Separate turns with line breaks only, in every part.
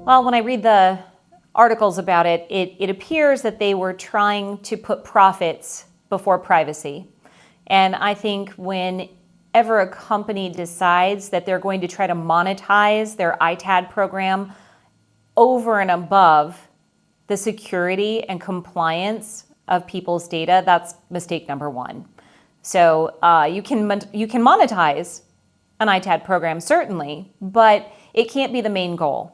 Well, when I read the articles about it, it appears that they were trying to put profits before privacy. And I think whenever a company decides that they're going to try to monetize their ITAD program over and above the security and compliance of people's data, that's mistake number one. So you can monetize an ITAD program, certainly, but it can't be the main goal.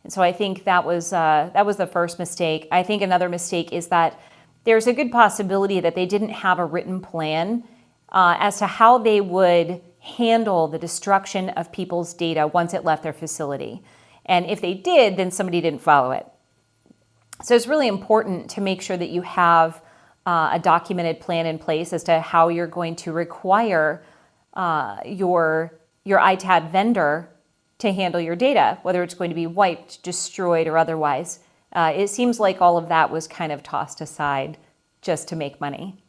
And so I think that was the first mistake. I think another mistake is that there's a good possibility that they didn't have a written plan as to how they would handle the destruction of people's data once it left their facility. And if they did, then somebody didn't follow it. So it's really important to make sure that you have a documented plan in place as to how you're going to require your ITAD vendor to handle your data, whether it's going to be wiped, destroyed, or otherwise. It seems like all of that was kind of tossed aside just to make money.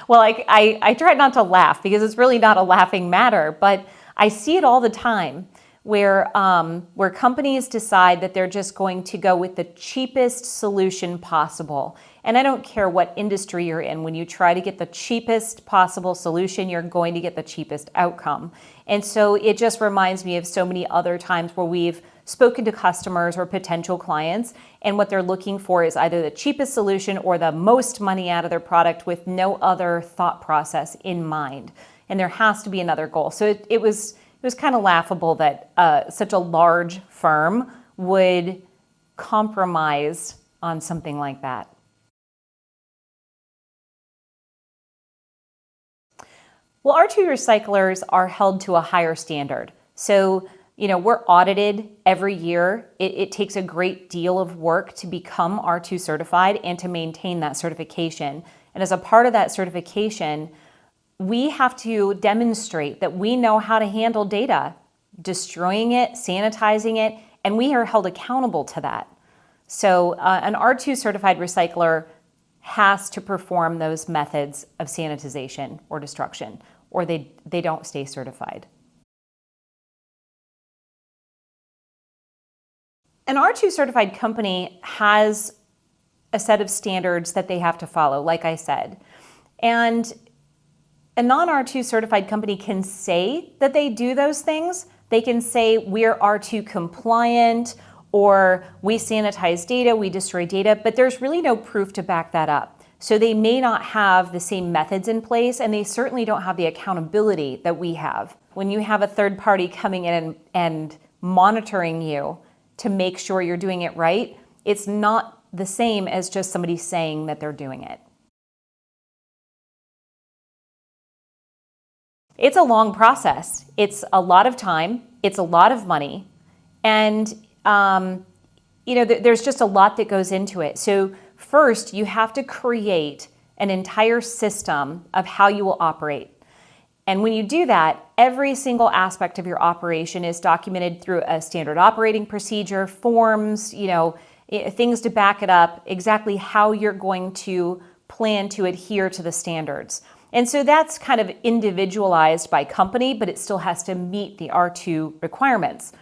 Well, I try not to laugh because it's really not a laughing matter, but I see it all the time where companies decide that they're just going to go with the cheapest solution possible. And I don't care what industry you're in, when you try to get the cheapest possible solution, you're going to get the cheapest outcome. And so it just reminds me of so many other times where we've spoken to customers or potential clients, and what they're looking for is either the cheapest solution or the most money out of their product with no other thought process in mind. And there has to be another goal. So it was kind of laughable that such a large firm would compromise on something like that. Well, R2 recyclers are held to a higher standard. So, we're audited every year. It takes a great deal of work to become R2 certified and to maintain that certification. And as a part of that certification, we have to demonstrate that we know how to handle data, destroying it, sanitizing it, and we are held accountable to that. So an R2 certified recycler has to perform those methods of sanitization or destruction, or they don't stay certified. An R2 certified company has a set of standards that they have to follow, like I said. And a non-R2 certified company can say that they do those things. They can say we're R2 compliant, or we sanitize data, we destroy data, but there's really no proof to back that up. So they may not have the same methods in place, and they certainly don't have the accountability that we have. When you have a third party coming in and monitoring you to make sure you're doing it right, it's not the same as just somebody saying that they're doing it. It's a long process. It's a lot of time. It's a lot of money. And, there's just a lot that goes into it. So first, you have to create an entire system of how you will operate. And when you do that, every single aspect of your operation is documented through a standard operating procedure, forms, things to back it up, exactly how you're going to plan to adhere to the standards. And so that's kind of individualized by company, but it still has to meet the R2 requirements.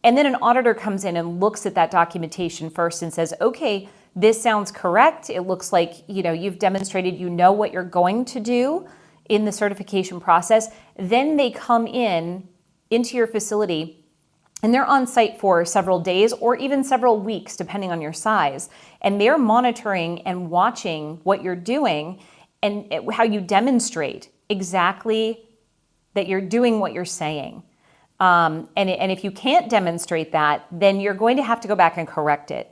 And then an auditor comes in and looks at that documentation first and says, okay, this sounds correct. It looks like, you've demonstrated you know what you're going to do in the certification process. Then they come into your facility, and they're on site for several days or even several weeks, depending on your size. And they're monitoring and watching what you're doing and how you demonstrate exactly that you're doing what you're saying. And if you can't demonstrate that, then you're going to have to go back and correct it.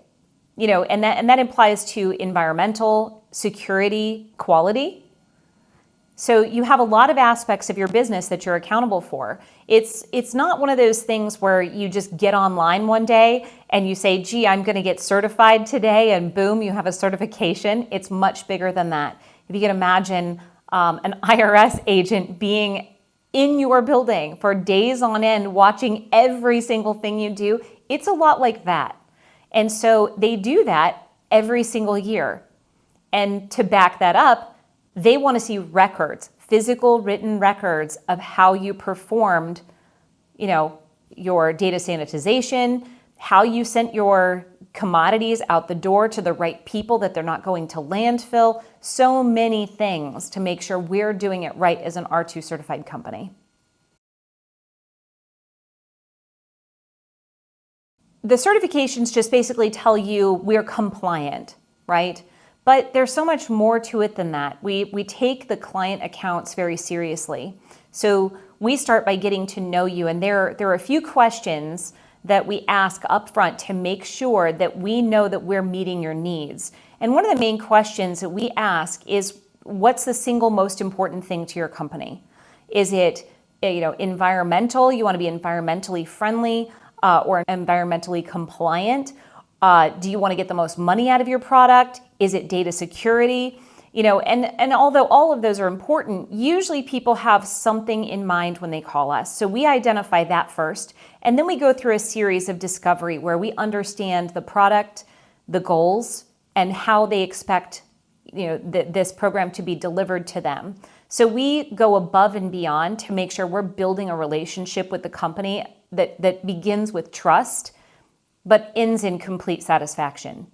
And that implies to environmental, security, quality. So you have a lot of aspects of your business that you're accountable for. It's not one of those things where you just get online one day and you say, gee, I'm going to get certified today, and boom, you have a certification. It's much bigger than that. If you can imagine an IRS agent being in your building for days on end, watching every single thing you do, it's a lot like that. And so they do that every single year. And to back that up, they want to see records, physical written records of how you performed, your data sanitization, how you sent your commodities out the door to the right people, that they're not going to landfill, so many things to make sure we're doing it right as an R2 certified company. The certifications just basically tell you we're compliant, right? But there's so much more to it than that. We take the client accounts very seriously. So we start by getting to know you, and there are a few questions that we ask upfront to make sure that we know that we're meeting your needs. And one of the main questions that we ask is, what's the single most important thing to your company? Is it environmental? You want to be environmentally friendly or environmentally compliant? Do you want to get the most money out of your product? Is it data security? And although all of those are important, usually people have something in mind when they call us. So we identify that first, and then we go through a series of discovery where we understand the product, the goals, and how they expect this program to be delivered to them. So we go above and beyond to make sure we're building a relationship with the company that begins with trust, but ends in complete satisfaction.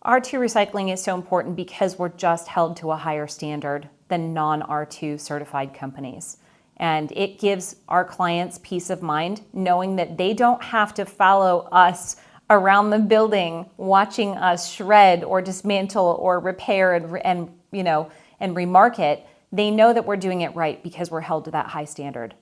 R2 recycling is so important because we're just held to a higher standard than non-R2 certified companies. And it gives our clients peace of mind knowing that they don't have to follow us around the building watching us shred or dismantle or repair and remark it. They know that we're doing it right because we're held to that high standard.